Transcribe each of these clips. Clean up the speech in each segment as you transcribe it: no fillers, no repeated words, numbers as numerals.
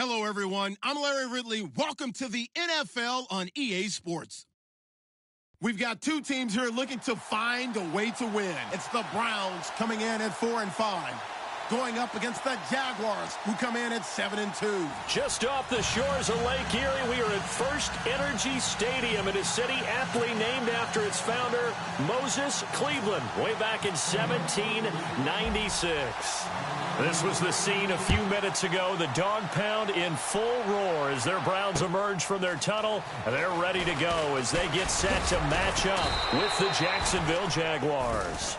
Hello, everyone. I'm Larry Ridley. Welcome to the NFL on EA Sports. We've got two teams here looking to find a way to win. It's the Browns coming in at 4-5, going up against the Jaguars, who come in at 7-2. Just off the shores of Lake Erie, we are at First Energy Stadium in a city aptly named after its founder, Moses Cleveland, way back in 1796. This was the scene a few minutes ago. The dog pound in full roar as their Browns emerge from their tunnel. And they're ready to go as they get set to match up with the Jacksonville Jaguars.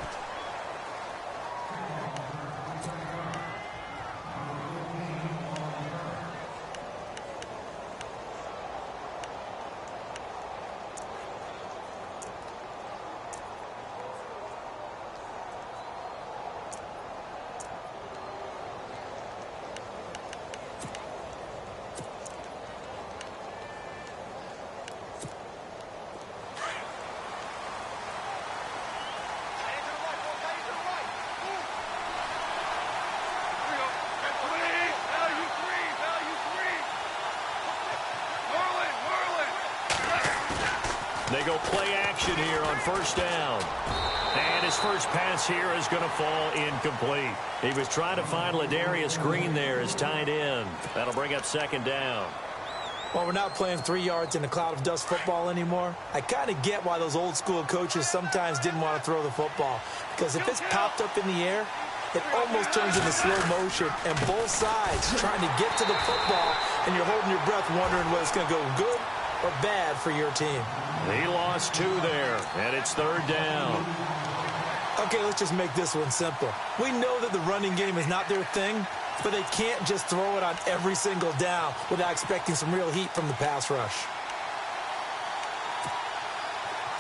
They go play action here on first down. And his first pass here is going to fall incomplete. He was trying to find Ladarius Green there as tight end. That'll bring up second down. Well, we're not playing 3 yards in a cloud of dust football anymore. I kind of get why those old school coaches sometimes didn't want to throw the football. Because if it's popped up in the air, it almost turns into slow motion. And both sides trying to get to the football, and you're holding your breath wondering whether it's going to go good or bad for your team. He lost 2 there, and it's third down. Okay, let's just make this one simple. We know that the running game is not their thing, but they can't just throw it on every single down without expecting some real heat from the pass rush.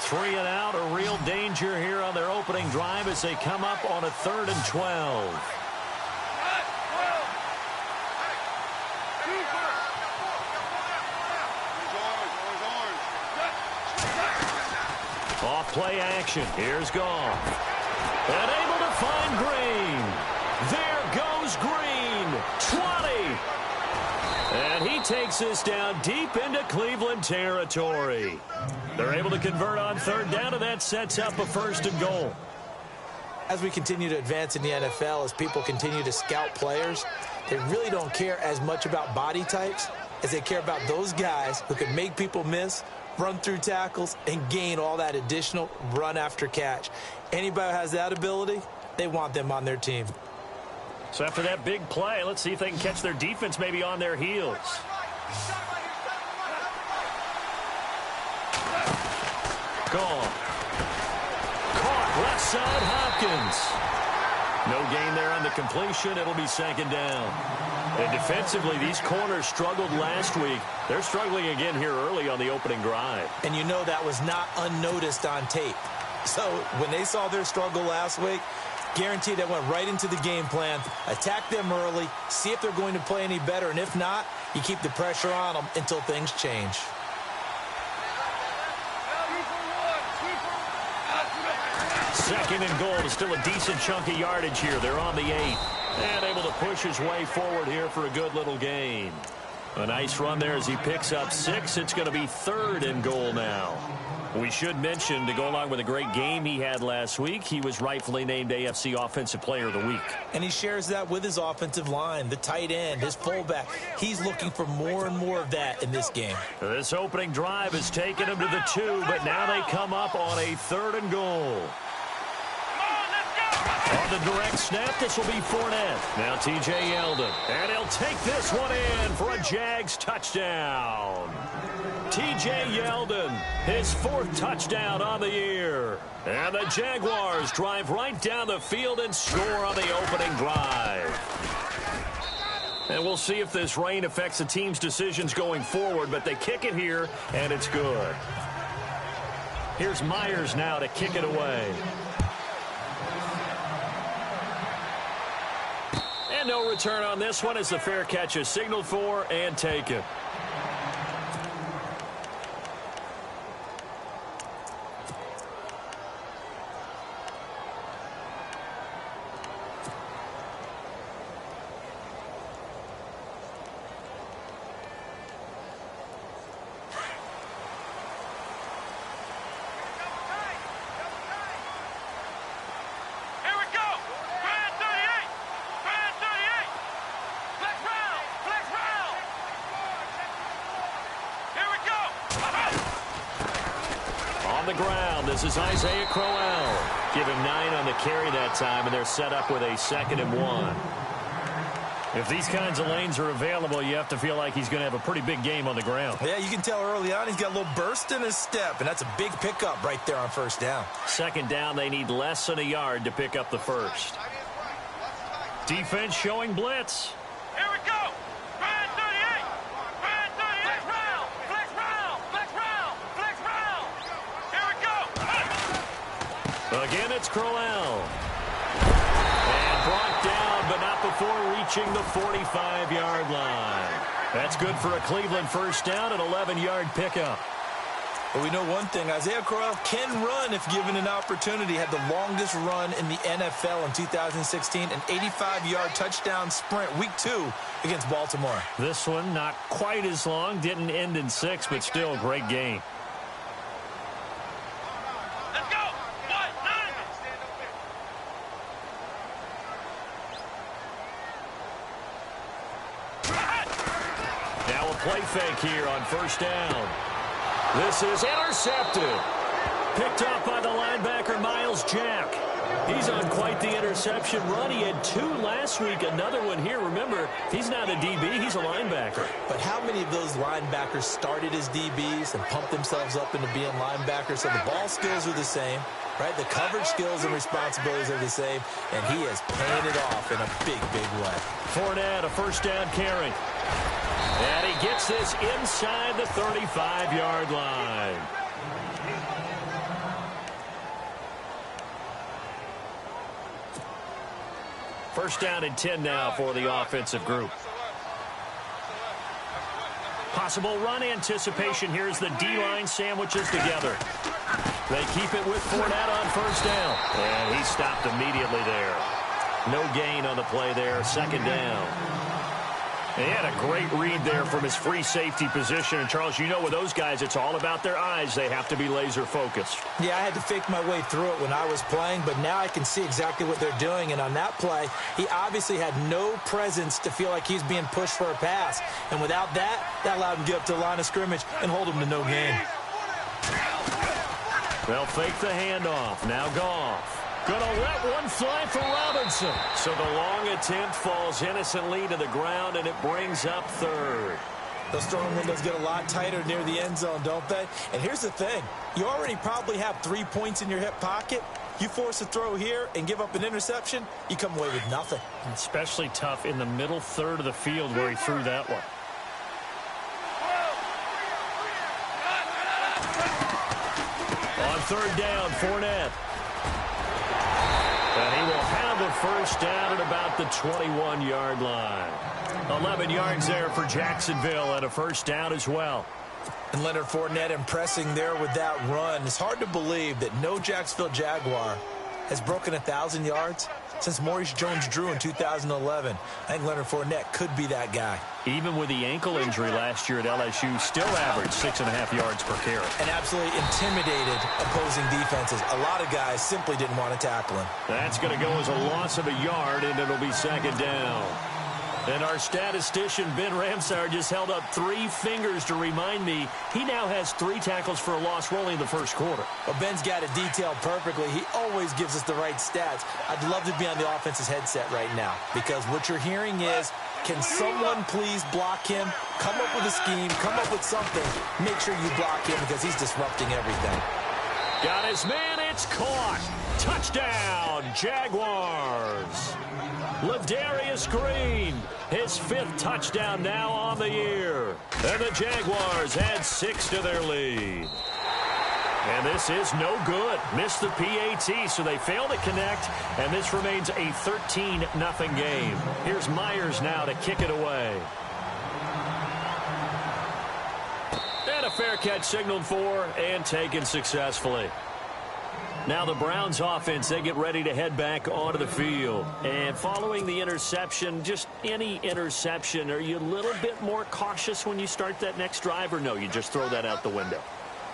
3 and out, a real danger here on their opening drive as they come up on a 3rd and 12. Off play action. Here's Goff. And able to find Green. There goes Green. 20. And he takes this down deep into Cleveland territory. They're able to convert on 3rd down, and that sets up a 1st and goal. As we continue to advance in the NFL, as people continue to scout players, they really don't care as much about body types as they care about those guys who can make people miss, run through tackles, and gain all that additional run after catch. Anybody who has that ability, they want them on their team. So after that big play, let's see if they can catch their defense maybe on their heels. Gone. Caught left side, Hopkins. No gain there on the completion. It'll be 2nd down. And defensively, these corners struggled last week. They're struggling again here early on the opening drive. And you know that was not unnoticed on tape. So when they saw their struggle last week, guaranteed they went right into the game plan, attack them early, see if they're going to play any better, and if not, you keep the pressure on them until things change. Second and goal is still a decent chunk of yardage here. They're on the 8. And able to push his way forward here for a good little gain. A nice run there as he picks up 6. It's going to be 3rd and goal now. We should mention, to go along with a great game he had last week, he was rightfully named AFC Offensive Player of the Week. And he shares that with his offensive line, the tight end, his fullback. He's looking for more and more of that in this game. This opening drive has taken him to the 2, but now they come up on a 3rd and goal. On the direct snap, this will be Fournette. Now T.J. Yeldon. And he'll take this one in for a Jags touchdown. T.J. Yeldon, his 4th touchdown on the year. And the Jaguars drive right down the field and score on the opening drive. And we'll see if this rain affects the team's decisions going forward, but they kick it here, and it's good. Here's Myers now to kick it away. And no return on this one as the fair catch is signaled for and taken. On the ground, this is Isaiah Crowell. Give him 9 on the carry that time, and they're set up with a 2nd and 1. If these kinds of lanes are available, you have to feel like he's going to have a pretty big game on the ground. Yeah, you can tell early on he's got a little burst in his step, and that's a big pickup right there on 1st down. 2nd down, they need less than a yard to pick up the 1st. Defense showing blitz. Here we go. Brand 38. Brand 38. Round. Flex round. Flex round. Flex round. Here we go. Again, it's Crowell. And brought down, but not before reaching the 45-yard line. That's good for a Cleveland 1st down, an 11-yard pickup. But we know one thing, Isaiah Crowell can run if given an opportunity. Had the longest run in the NFL in 2016, an 85-yard touchdown sprint, week 2 against Baltimore. This one not quite as long, didn't end in 6, but still a great game. Let's go. 1-9. Now a play fake here on 1st down. This is intercepted. Picked up by the linebacker, Miles Jack. He's on quite the interception run. He had 2 last week, another one here. Remember, he's not a DB, he's a linebacker. But how many of those linebackers started as DBs and pumped themselves up into being linebackers? So the ball skills are the same, right? The coverage skills and responsibilities are the same, and he has paying it off in a big, big way. Fournette, a 1st down carry. And he gets this inside the 35-yard line. First down and 10 now for the offensive group. Possible run anticipation. Here's the D-line sandwiches together. They keep it with Fournette on 1st down. And he stopped immediately there. No gain on the play there. 2nd down. And he had a great read there from his free safety position. And, Charles, you know with those guys, it's all about their eyes. They have to be laser focused. Yeah, I had to fake my way through it when I was playing, but now I can see exactly what they're doing. And on that play, he obviously had no presence to feel like he's being pushed for a pass. And without that, that allowed him to get up to the line of scrimmage and hold him to no gain. They'll fake the handoff. Now Goff. Gonna let one fly for Robinson. So the long attempt falls innocently to the ground, and it brings up 3rd. Those throwing windows get a lot tighter near the end zone, don't they? And here's the thing. You already probably have 3 points in your hip pocket. You force a throw here and give up an interception, you come away with nothing. Especially tough in the middle 3rd of the field where he threw that one. On 3rd down, Fournette. And he will have the 1st down at about the 21-yard line. 11 yards there for Jacksonville and a 1st down as well. And Leonard Fournette impressing there with that run. It's hard to believe that no Jacksonville Jaguar has broken 1,000 yards since Maurice Jones-Drew in 2011. I think Leonard Fournette could be that guy. Even with the ankle injury last year at LSU, still averaged 6.5 yards per carry. And absolutely intimidated opposing defenses. A lot of guys simply didn't want to tackle him. That's going to go as a loss of a yard, and it'll be 2nd down. And our statistician, Ben Ramsauer, just held up 3 fingers to remind me he now has 3 tackles for a loss only in the 1st quarter. Well, Ben's got it detailed perfectly. He always gives us the right stats. I'd love to be on the offense's headset right now because what you're hearing is, can someone please block him? Come up with a scheme. Come up with something. Make sure you block him because he's disrupting everything. Got his man. It's caught. Touchdown, Jaguars. Ladarius Green, his 5th touchdown now on the year. And the Jaguars add 6 to their lead. And this is no good. Missed the PAT, so they fail to connect, and this remains a 13-0 game. Here's Myers now to kick it away. And a fair catch signaled for and taken successfully. Now the Browns offense, they get ready to head back onto the field. And following the interception, just any interception, are you a little bit more cautious when you start that next drive, or no, you just throw that out the window?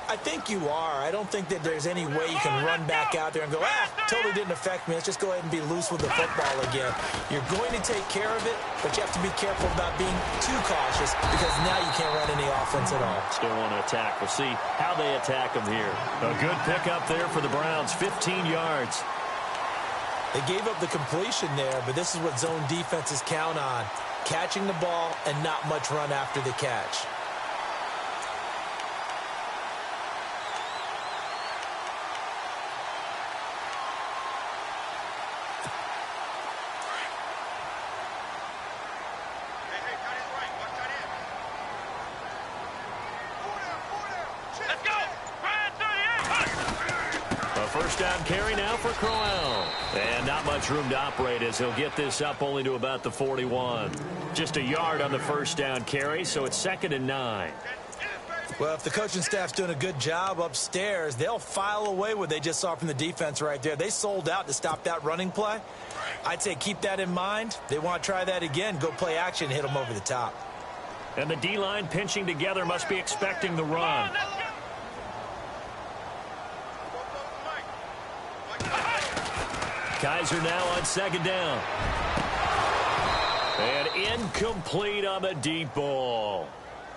I think you are. I don't think that there's any way you can run back out there and go, totally didn't affect me. Let's just go ahead and be loose with the football again. You're going to take care of it, but you have to be careful about being too cautious because now you can't run any offense at all. Still want to attack. We'll see how they attack them here. A good pickup there for the Browns, 15 yards. They gave up the completion there, but this is what zone defenses count on. Catching the ball and not much run after the catch. First down carry now for Crowell. And not much room to operate as he'll get this up only to about the 41. Just a yard on the first down carry, so it's 2nd and 9. Well, if the coaching staff's doing a good job upstairs, they'll file away what they just saw from the defense right there. They sold out to stop that running play. I'd say keep that in mind. They want to try that again. Go play action, hit them over the top. And the D-line pinching together must be expecting the run. Kaiser now on 2nd down. And incomplete on the deep ball.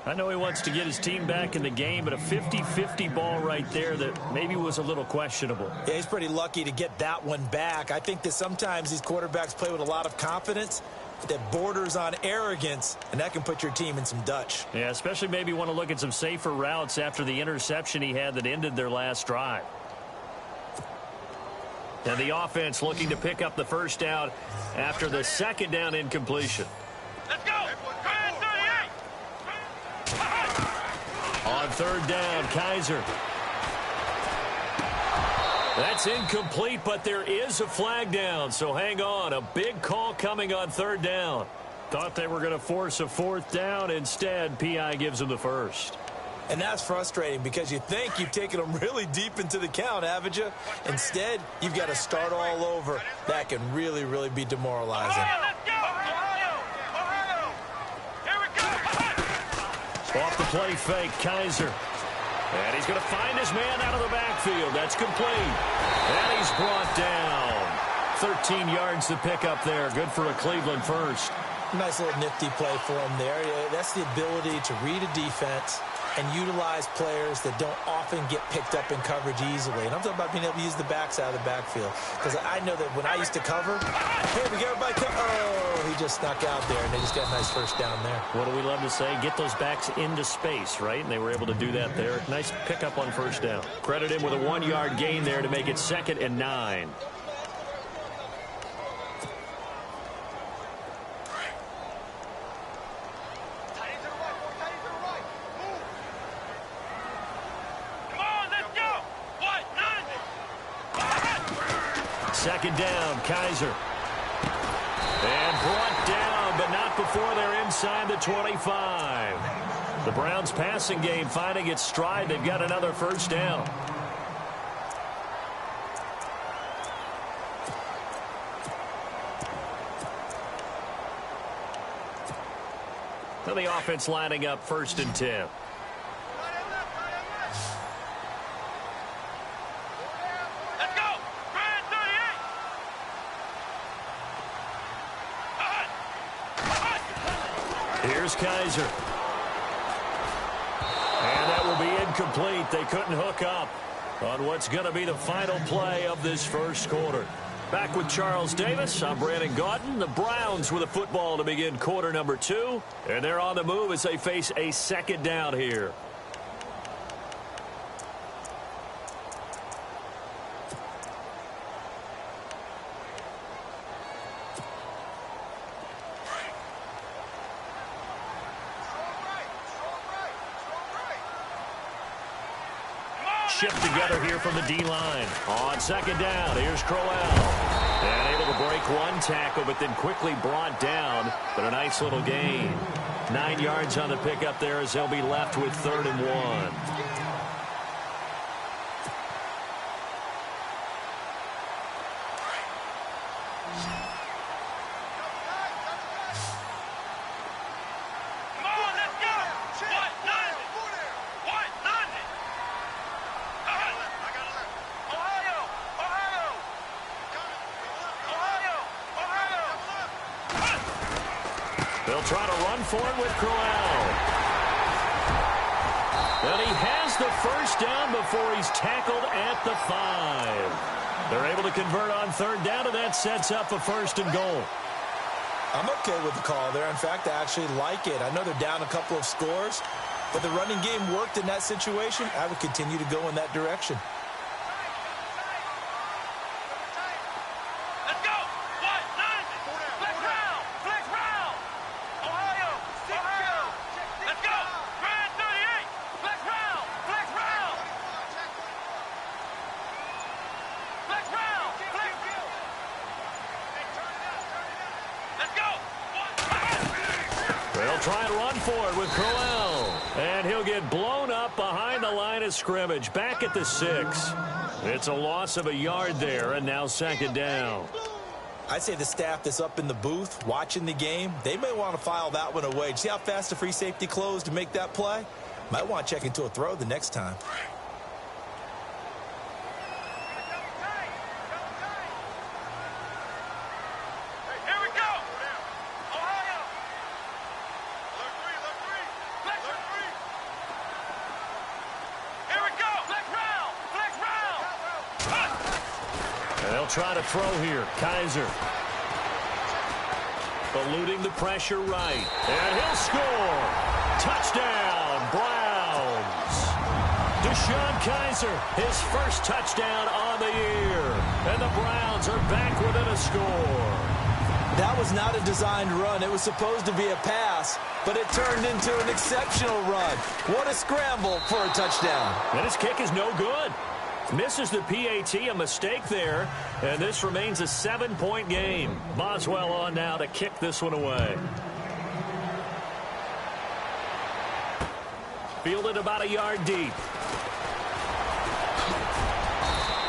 I know he wants to get his team back in the game, but a 50-50 ball right there that maybe was a little questionable. Yeah, he's pretty lucky to get that one back. I think that sometimes these quarterbacks play with a lot of confidence that borders on arrogance, and that can put your team in some Dutch. Yeah, especially maybe want to look at some safer routes after the interception he had that ended their last drive. And the offense looking to pick up the first down after the 2nd down incompletion. Let's go! On 3rd down, Kaiser. That's incomplete, but there is a flag down, so hang on. A big call coming on 3rd down. Thought they were going to force a 4th down. Instead, P.I. gives them the first. And that's frustrating because you think you've taken them really deep into the count, haven't you? Instead, you've got to start all over. That can really, really be demoralizing. Off the play fake, Kaiser. And he's going to find his man out of the backfield. That's complete. And he's brought down. 13 yards to pick up there. Good for a Cleveland first. Nice little nifty play for him there. That's the ability to read a defense and utilize players that don't often get picked up in coverage easily. And I'm talking about being able to use the backs out of the backfield. Because I know that when I used to cover, hey, we got everybody oh, he just snuck out there, and they just got a nice first down there. What do we love to say? Get those backs into space, right? And they were able to do that there. Nice pickup on first down. Credit him with a 1-yard gain there to make it 2nd and 9. Second down, Kaiser. And brought down, but not before they're inside the 25. The Browns passing game finding its stride. They've got another first down. So the offense lining up 1st and 10. Here's Kaiser. And that will be incomplete. They couldn't hook up on what's going to be the final play of this first quarter. Back with Charles Davis, I'm Brandon Gaudin. The Browns with a football to begin quarter number 2. And they're on the move as they face a 2nd down here. Shift together here from the D-line. On 2nd down, here's Crowell. And able to break one tackle, but then quickly brought down. But a nice little gain. 9 yards on the pickup there as they'll be left with 3rd and 1. They'll try to run for it with Crowell. And he has the first down before he's tackled at the 5. They're able to convert on third down, and that sets up a 1st and goal. I'm okay with the call there. In fact, I actually like it. I know they're down a couple of scores, but the running game worked in that situation. I would continue to go in that direction. Let's go. 1-9. Flex round. Flex round. Ohio. Ohio. Let's go. Grand 38. Flex round. Flex round. Flex round. Flex. Let's go. They'll try and run for it with Crowell. And he'll get blown up behind the line of scrimmage. Back at the 6. It's a loss of a yard there, and now 2nd down. I'd say the staff that's up in the booth watching the game, they may want to file that one away. See how fast the free safety closed to make that play? Might want to check into a throw the next time. Here we go. Ohio. Alert 3. Flex. Here we go. Flex round. Flex round. And they'll try to throw here. Kaiser. Eluding the pressure right. And he'll score. Touchdown, Browns. Deshaun Kaiser, his first touchdown on the year. And the Browns are back within a score. That was not a designed run. It was supposed to be a pass, but it turned into an exceptional run. What a scramble for a touchdown. And his kick is no good. Misses the PAT, a mistake there, and this remains a 7-point game. Boswell on now to kick this one away. Fielded about a yard deep.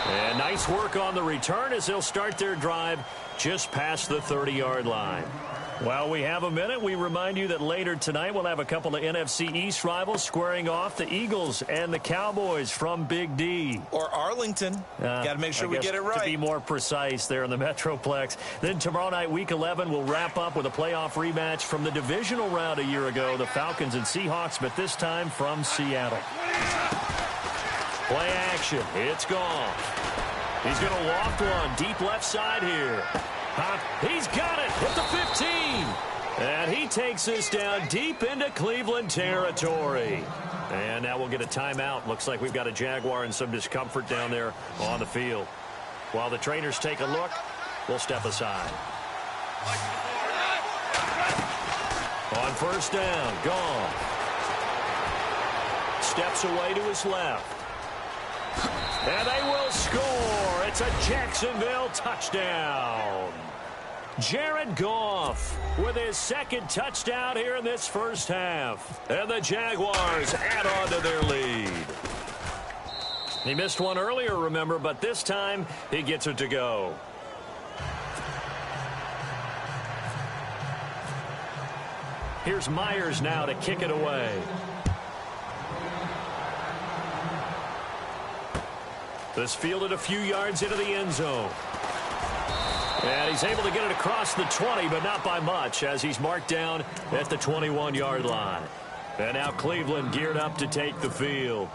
And nice work on the return as they'll start their drive just past the 30-yard line. While we have a minute, we remind you that later tonight we'll have a couple of NFC East rivals squaring off, the Eagles and the Cowboys from Big D. Or Arlington. Got to make sure we get it right. To be more precise there in the Metroplex. Then tomorrow night, Week 11, we'll wrap up with a playoff rematch from the divisional round a year ago, the Falcons and Seahawks, but this time from Seattle. Play action. It's gone. He's going to loft one deep left side here. He's got it at the 15. And he takes this down deep into Cleveland territory. And now we'll get a timeout. Looks like we've got a Jaguar and some discomfort down there on the field. While the trainers take a look, we'll step aside. On 1st down, gone. Steps away to his left. And they will score. It's a Jacksonville touchdown. Jared Goff with his 2nd touchdown here in this first half. And the Jaguars add on to their lead. He missed one earlier, remember, but this time he gets it to go. Here's Myers now to kick it away. This fielded a few yards into the end zone. And he's able to get it across the 20, but not by much, as he's marked down at the 21-yard line. And now Cleveland geared up to take the field.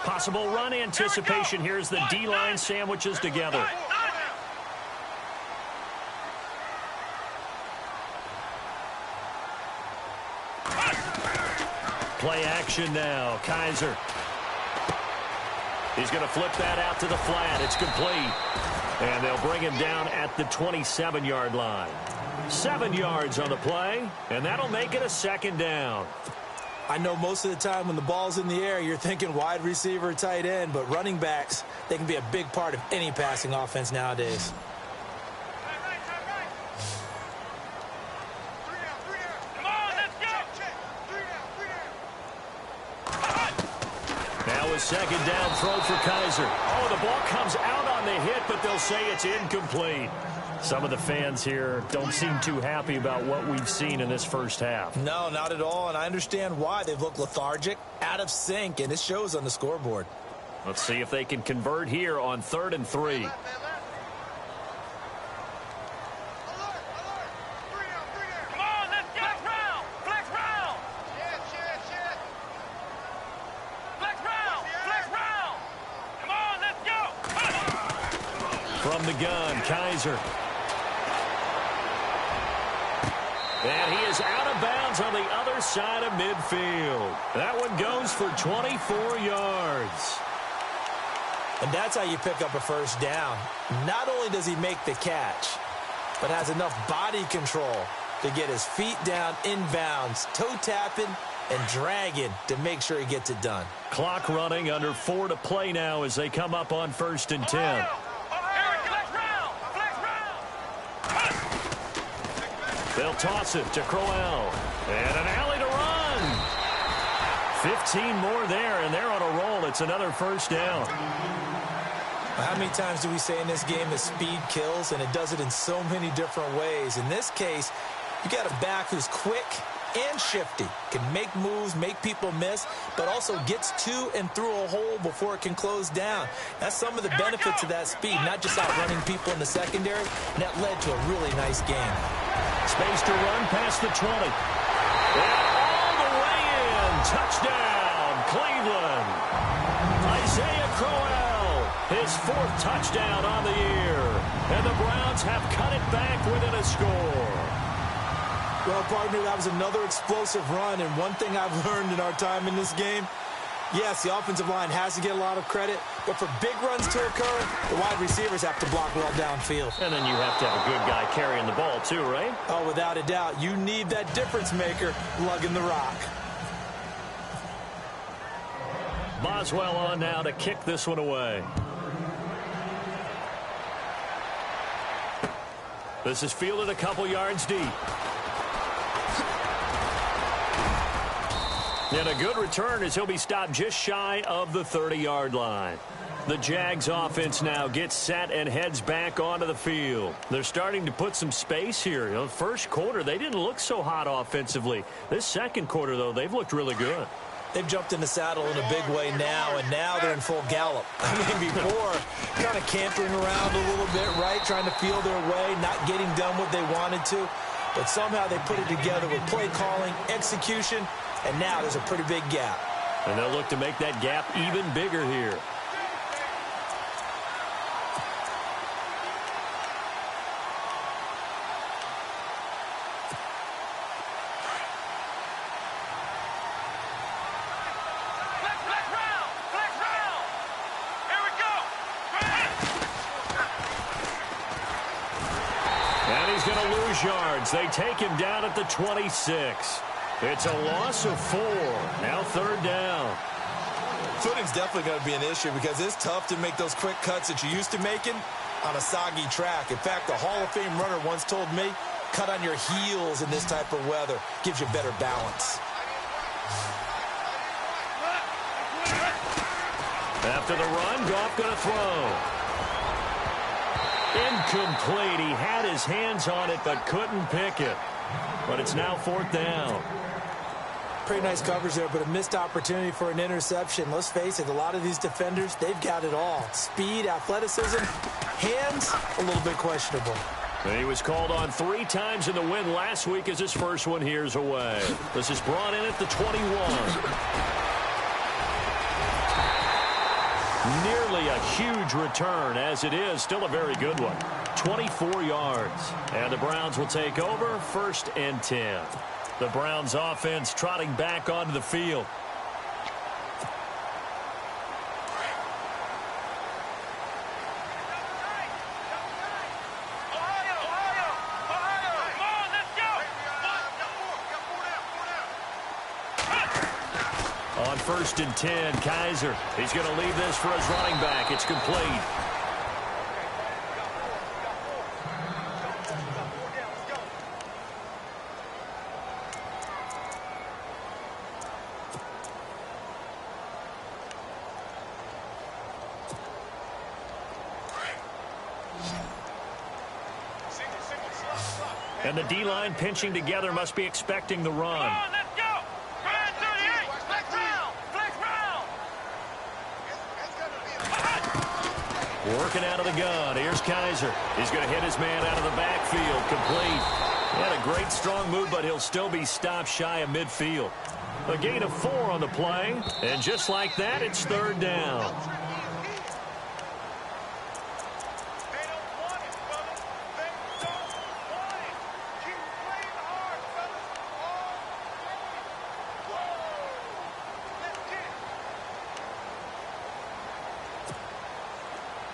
Possible run anticipation. Here's the D-line sandwiches together. Play action now. Kaiser. He's going to flip that out to the flat. It's complete. And they'll bring him down at the 27-yard line. 7 yards on the play, and that'll make it a 2nd down. I know most of the time when the ball's in the air, you're thinking wide receiver, tight end, but running backs, they can be a big part of any passing offense nowadays. Come on, let's go. Now a 2nd down throw for Kaiser. Oh, the ball comes out on the hit, but they'll say it's incomplete. Some of the fans here don't seem too happy about what we've seen in this first half. No, not at all, and I understand why. They've looked lethargic, out of sync, and it shows on the scoreboard. Let's see if they can convert here on 3rd and 3. Come on, let's go. Flex round. Flex round. Flex round. Flex round. Come on, let's go. From the gun, Kaiser. And he is out of bounds on the other side of midfield. That one goes for 24 yards. And that's how you pick up a first down. Not only does he make the catch, but has enough body control to get his feet down inbounds, toe tapping and dragging to make sure he gets it done. Clock running, under 4 to play now as they come up on 1st and 10. They'll toss it to Crowell. And an alley to run. 15 more there, and they're on a roll. It's another first down. How many times do we say in this game that speed kills, and it does it in so many different ways? In this case, you got a back who's quick and shifty, can make moves, make people miss, but also gets to and through a hole before it can close down. That's some of the benefits of that speed, not just outrunning people in the secondary, and that led to a really nice game. Space to run past the 20. And all the way in. Touchdown, Cleveland. Isaiah Crowell, his 4th touchdown on the year. And the Browns have cut it back within a score. Well, partner, that was another explosive run, and one thing I've learned in our time in this game, yes, the offensive line has to get a lot of credit, but for big runs to occur, the wide receivers have to block well downfield. And then you have to have a good guy carrying the ball too, right? Oh, without a doubt. You need that difference maker lugging the rock. Boswell on now to kick this one away. This is fielded a couple yards deep. And a good return as he'll be stopped just shy of the 30-yard line. The Jags offense now gets set and heads back onto the field. They're starting to put some space here. You know, first quarter, they didn't look so hot offensively. This second quarter, though, they've looked really good. They've jumped in the saddle in a big way now, and now they're in full gallop. I mean, before, kind of cantering around a little bit, right, trying to feel their way, not getting done what they wanted to. But somehow they put it together with play calling, execution, and now there's a pretty big gap. And they'll look to make that gap even bigger here. And he's going to lose yards. They take him down at the 26. It's a loss of 4. Now 3rd down. Footing's definitely going to be an issue because it's tough to make those quick cuts that you're used to making on a soggy track. In fact, a Hall of Fame runner once told me, cut on your heels in this type of weather. Gives you better balance. After the run, Goff going to throw. Incomplete. He had his hands on it but couldn't pick it. But it's now 4th down. Pretty nice coverage there, but a missed opportunity for an interception. Let's face it, a lot of these defenders, they've got it all. Speed, athleticism, hands, a little bit questionable. He was called on 3 times in the win last week as his first one here's away. This is brought in at the 21. Nearly a huge return, as it is still a very good one. 24 yards. And the Browns will take over 1st and 10. The Browns offense trotting back onto the field. On 1st and 10, Kaiser. He's going to leave this for his running back. It's complete. And the D-line pinching together must be expecting the run. Come on, let's go. Run 38. Flex round. Flex round. Working out of the gun. Here's Kaiser. He's going to hit his man out of the backfield. Complete. He had a great strong move, but he'll still be stopped shy of midfield. A gain of 4 on the play. And just like that, it's third down.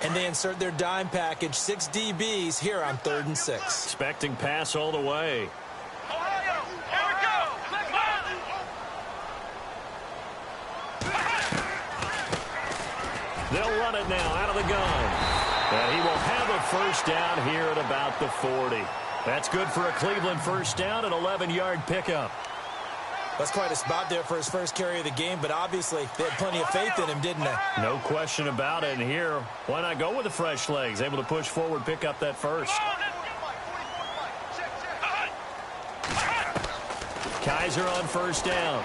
And they insert their dime package, 6 DBs here on 3rd and 6. Expecting pass all the way. Ohio, here we go. Let's go. They'll run it now out of the gun. And he will have a first down here at about the 40. That's good for a Cleveland first down, an 11-yard pickup. That's quite a spot there for his first carry of the game, but obviously they had plenty of faith in him, didn't they? No question about it. And here, why not go with the fresh legs? Able to push forward, pick up that first. Kaiser on first down.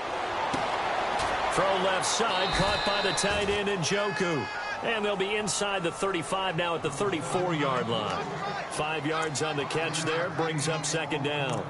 Throw left side, caught by the tight end Njoku. And they'll be inside the 35 now at the 34-yard line. 5 yards on the catch there, brings up second down.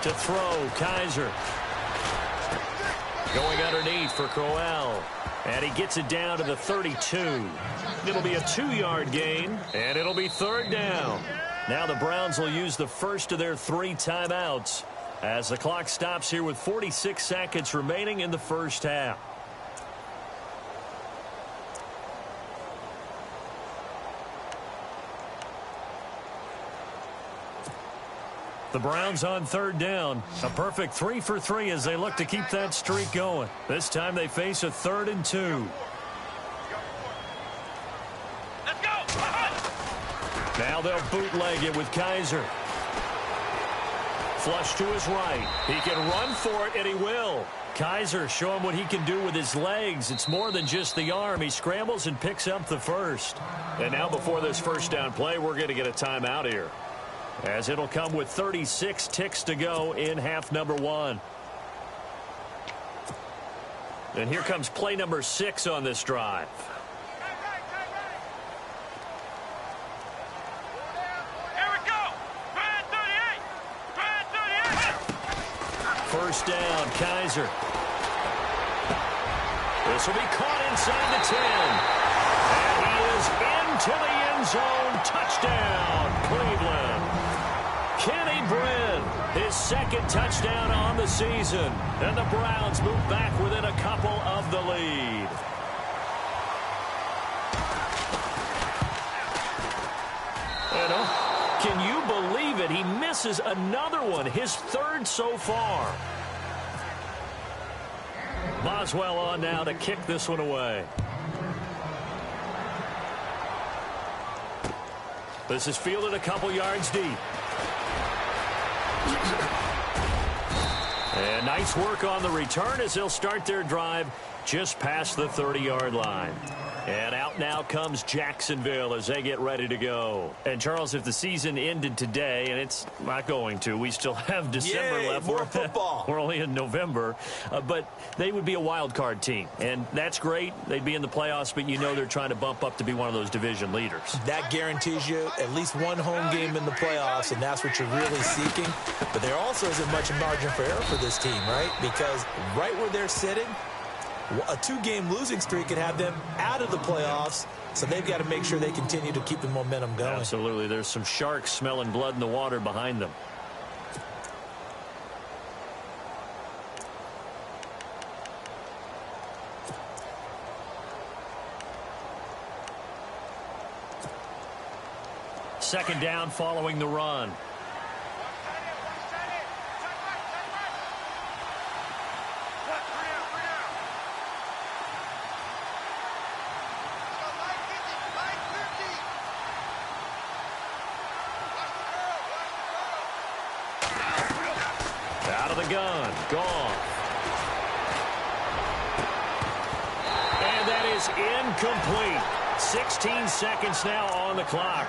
To throw, Kaiser. Going underneath for Crowell. And he gets it down to the 32. It'll be a 2-yard gain, and it'll be third down. Now the Browns will use the first of their 3 timeouts as the clock stops here with 46 seconds remaining in the first half. The Browns on third down. A perfect 3 for 3 as they look to keep that streak going. This time they face a 3rd and 2. Let's go. Now they'll bootleg it with Kaiser. Flush to his right. He can run for it, and he will. Kaiser show him what he can do with his legs. It's more than just the arm. He scrambles and picks up the first. And now before this first down play, we're going to get a timeout here, as it'll come with 36 ticks to go in half number 1. And here comes play number 6 on this drive. Here we go. Run 38. Run 38. First down, Kaiser. This will be caught inside the 10. And he is into the end zone. Touchdown, Cleveland. Kenny Brin, his 2nd touchdown on the season. And the Browns move back within a couple of the lead. And can you believe it? He misses another one, his 3rd so far. Boswell on now to kick this one away. This is fielded a couple yards deep. And nice work on the return as they'll start their drive just past the 30-yard line. And out now comes Jacksonville as they get ready to go. And, Charles, if the season ended today, and it's not going to, we still have December left. More football. We're only in November. But they would be a wild card team. And that's great. They'd be in the playoffs, but you know they're trying to bump up to be one of those division leaders. That guarantees you at least one home game in the playoffs, and that's what you're really seeking. But there also isn't much margin for error for this team, right? Because right where they're sitting, a 2-game losing streak could have them out of the playoffs, so they've got to make sure they continue to keep the momentum going. Absolutely. There's some sharks smelling blood in the water behind them. Second down following the run. gun. Goff. And that is incomplete. 16 seconds now on the clock.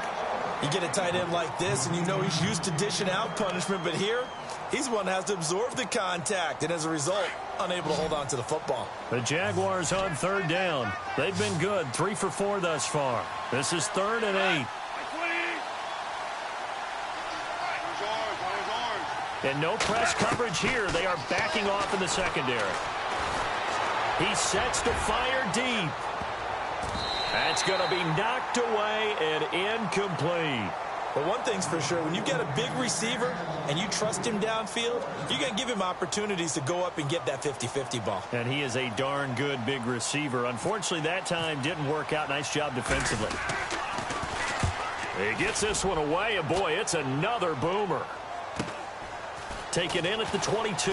You get a tight end like this, and you know he's used to dishing out punishment, but here, he's the one that has to absorb the contact, and as a result, unable to hold on to the football. The Jaguars on third down. They've been good, 3 for 4 thus far. This is 3rd and 8. And no press coverage here. They are backing off in the secondary. He sets to fire deep. That's going to be knocked away and incomplete. But one thing's for sure, when you get a big receiver and you trust him downfield, you're going to give him opportunities to go up and get that 50-50 ball. And he is a darn good big receiver. Unfortunately, that time didn't work out. Nice job defensively. He gets this one away, and boy, it's another boomer. Taken in at the 22.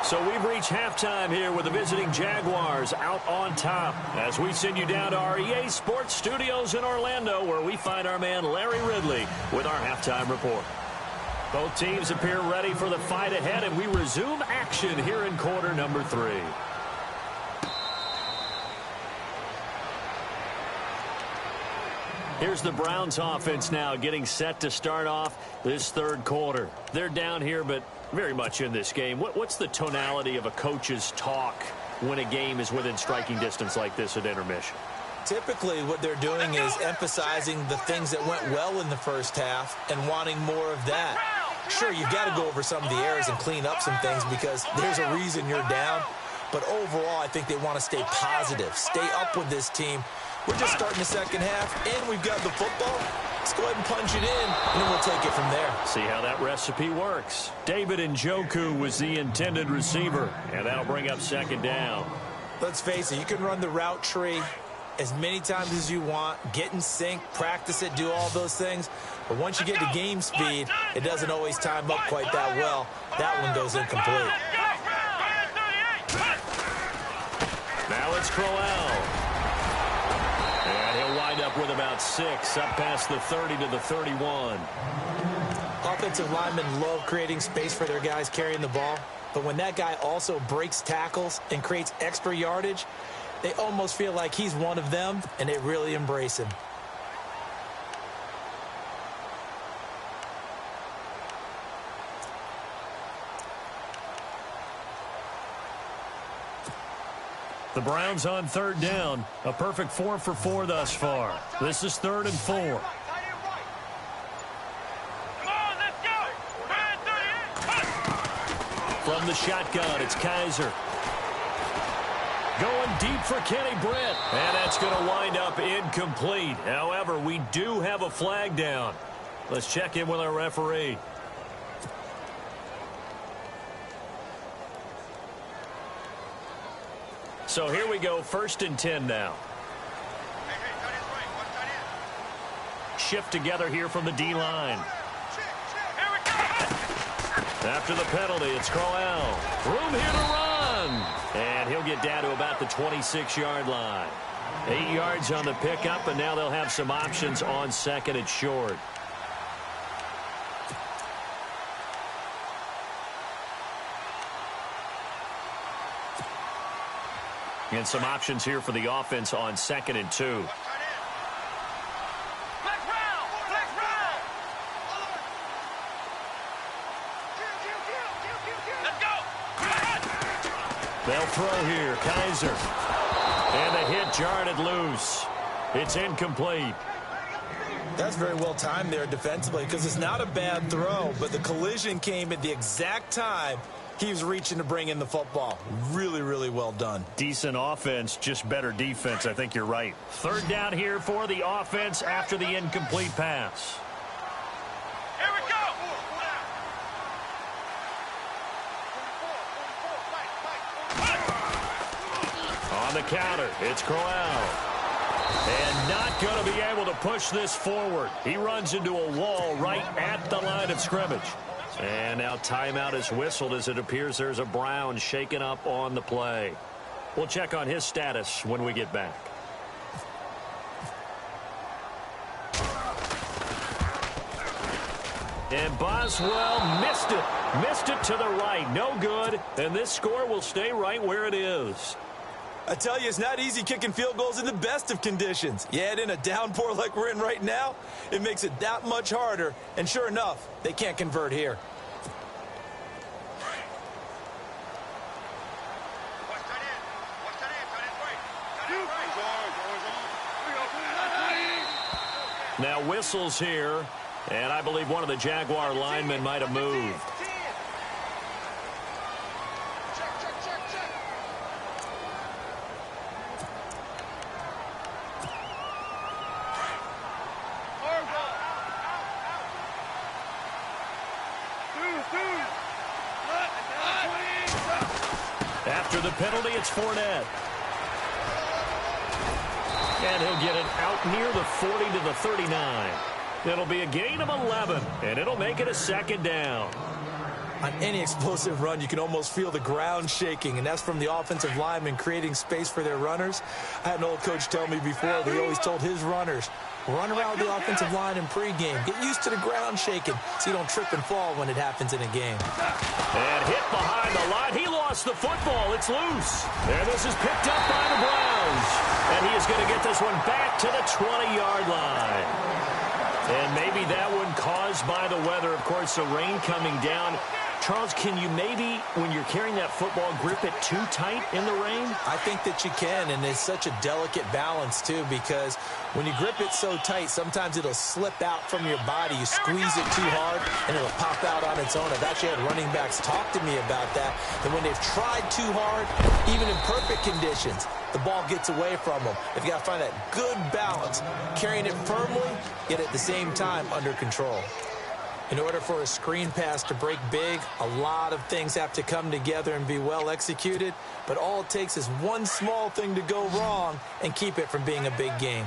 So we've reached halftime here with the visiting Jaguars out on top as we send you down to our EA Sports Studios in Orlando, where we find our man Larry Ridley with our halftime report. Both teams appear ready for the fight ahead, and we resume action here in quarter number 3. Here's the Browns offense now getting set to start off this third quarter. They're down here, but very much in this game. What's the tonality of a coach's talk when a game is within striking distance like this at intermission? Typically, what they're doing is emphasizing the things that went well in the first half and wanting more of that. Sure, you've got to go over some of the errors and clean up some things because there's a reason you're down. But overall, I think they want to stay positive, stay up with this team. We're just starting the second half, and we've got the football. Let's go ahead and punch it in, and then we'll take it from there. See how that recipe works. David Njoku was the intended receiver, and that'll bring up second down. Let's face it, you can run the route tree as many times as you want, get in sync, practice it, do all those things. But once you get to game speed, it doesn't always time up quite that well. That one goes incomplete. Now it's Crowell. And he'll wind up with about 6, up past the 30 to the 31. Offensive linemen love creating space for their guys carrying the ball. But when that guy also breaks tackles and creates extra yardage, they almost feel like he's one of them, and they really embrace him. The Browns on third down. A perfect 4 for 4 thus far. This is 3rd and 4. From the shotgun, it's Kaiser. Going deep for Kenny Britt. And that's going to wind up incomplete. However, we do have a flag down. Let's check in with our referee. So here we go, 1st and 10 now. Shift together here from the D-line. After the penalty, it's Crowell. Room here to run. And he'll get down to about the 26-yard line. 8 yards on the pickup, and now they'll have some options on 2nd and short. And some options here for the offense on 2nd and 2. They'll throw here. Kaiser. And the hit jarred it loose. It's incomplete. That's very well timed there defensively because it's not a bad throw, but the collision came at the exact time he was reaching to bring in the football. Really, really well done. Decent offense, just better defense. I think you're right. 3rd down here for the offense after the incomplete pass. Here we go. On the counter, it's Crowell. And not going to be able to push this forward. He runs into a wall right at the line of scrimmage. And now timeout is whistled as it appears there's a Brown shaken up on the play. We'll check on his status when we get back. And Boswell missed it. Missed it to the right. No good. And this score will stay right where it is. I tell you, it's not easy kicking field goals in the best of conditions. Yet in a downpour like we're in right now, it makes it that much harder. And sure enough, they can't convert here. Now whistles here, and I believe one of the Jaguar linemen might have moved. After the penalty, it's Fournette. And he'll get it out near the 40 to the 39. It'll be a gain of 11, and it'll make it a second down. On any explosive run, you can almost feel the ground shaking, and that's from the offensive linemen creating space for their runners. I had an old coach tell me before, they always told his runners, run around the offensive line in pregame. Get used to the ground shaking so you don't trip and fall when it happens in a game. And hit behind the line. He lost the football. It's loose. And this is picked up by the Browns. And he is going to get this one back to the 20-yard line. And maybe that one caused by the weather. Of course, the rain coming down. Charles, can you maybe, when you're carrying that football, grip it too tight in the rain? I think that you can, and it's such a delicate balance, too, because when you grip it so tight, sometimes it'll slip out from your body. You squeeze it too hard, and it'll pop out on its own. I've actually had running backs talk to me about that, and when they've tried too hard, even in perfect conditions, the ball gets away from them. They've got to find that good balance, carrying it firmly, yet at the same time under control. In order for a screen pass to break big, a lot of things have to come together and be well executed, but all it takes is one small thing to go wrong and keep it from being a big game.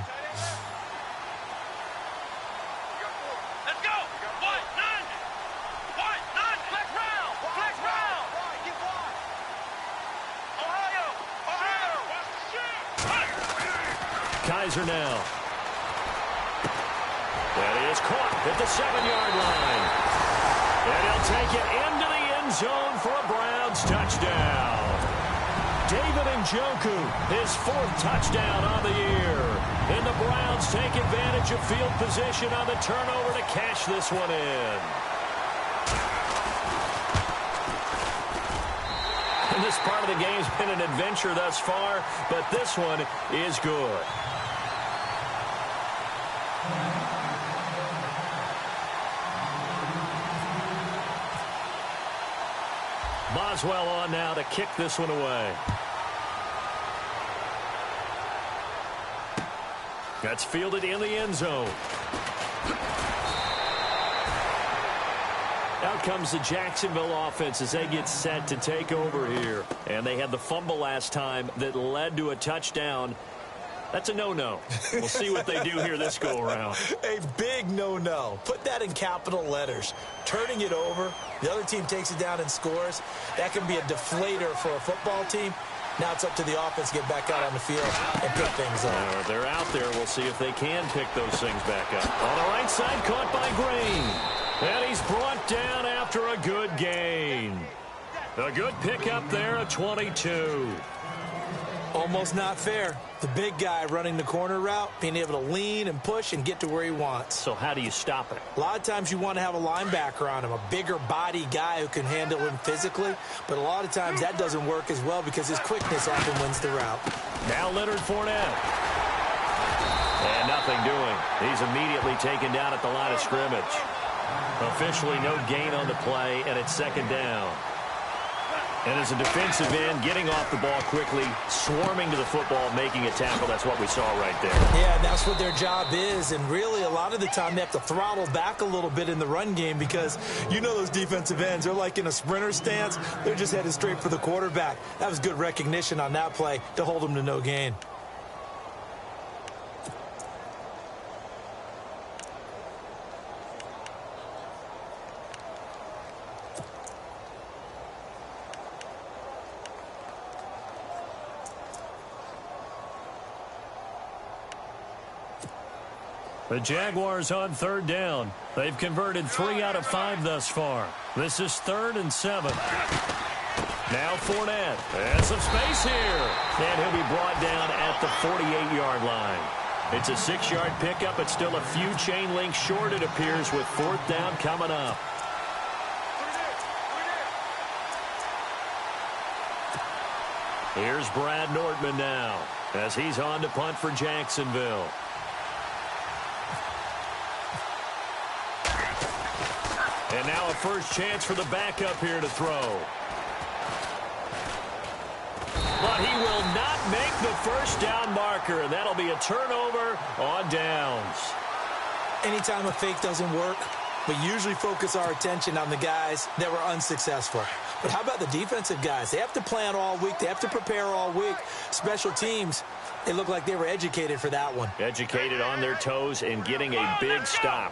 Let's go! White, none! White, none! Flex round! Flex round! Ohio! Ohio! Kaiser now. That is caught at the 7-yard line. And he'll take it into the end zone for a Browns touchdown. David Njoku, his 4th touchdown on the year. And the Browns take advantage of field position on the turnover to cash this one in. And this part of the game's been an adventure thus far, but this one is good. Boswell on now to kick this one away. That's fielded in the end zone. Out comes the Jacksonville offense as they get set to take over here. And they had the fumble last time that led to a touchdown. That's a no-no. We'll see what they do here this go-around. A big no-no. Put that in capital letters. Turning it over, the other team takes it down and scores. That can be a deflator for a football team. Now it's up to the offense to get back out on the field and pick things up. They're out there. We'll see if they can pick those things back up. On the right side, caught by Green. And he's brought down after a good gain. A good pickup there at 22. Almost not fair. The big guy running the corner route, being able to lean and push and get to where he wants. So how do you stop it? A lot of times you want to have a linebacker on him, a bigger body guy who can handle him physically. But a lot of times that doesn't work as well because his quickness often wins the route. Now Leonard Fournette. And nothing doing. He's immediately taken down at the line of scrimmage. Officially no gain on the play, and it's second down. And as a defensive end, getting off the ball quickly, swarming to the football, making a tackle, that's what we saw right there. Yeah, that's what their job is. And really, a lot of the time, they have to throttle back a little bit in the run game because you know those defensive ends, they're like in a sprinter stance. They're just headed straight for the quarterback. That was good recognition on that play to hold them to no gain. The Jaguars on third down. They've converted 3 out of 5 thus far. This is 3rd and 7. Now Fournette. And some space here. And he'll be brought down at the 48-yard line. It's a 6-yard pickup. It's still a few chain links short, it appears, with 4th down coming up. Here's Brad Nortman now as he's on to punt for Jacksonville. And now a first chance for the backup here to throw. But he will not make the first down marker. That'll be a turnover on downs. Anytime a fake doesn't work, we usually focus our attention on the guys that were unsuccessful. But how about the defensive guys? They have to plan all week. They have to prepare all week. Special teams, they look like they were educated for that one. Educated on their toes and getting a big stop.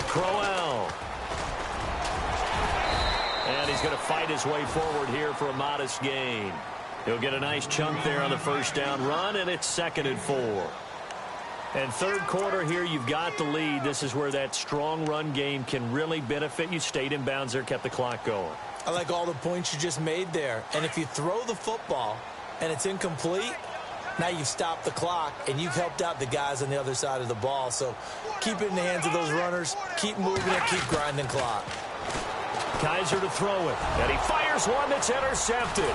Crowell. And he's going to fight his way forward here for a modest gain. He'll get a nice chunk there on the first down run, and it's 2nd and 4. And third quarter here, you've got the lead. This is where that strong run game can really benefit you. Stayed in bounds there, kept the clock going. I like all the points you just made there. And if you throw the football and it's incomplete, now you've stopped the clock and you've helped out the guys on the other side of the ball. So keep it in the hands of those runners. Keep moving it. Keep grinding clock. Kaiser to throw it. And he fires one that's intercepted.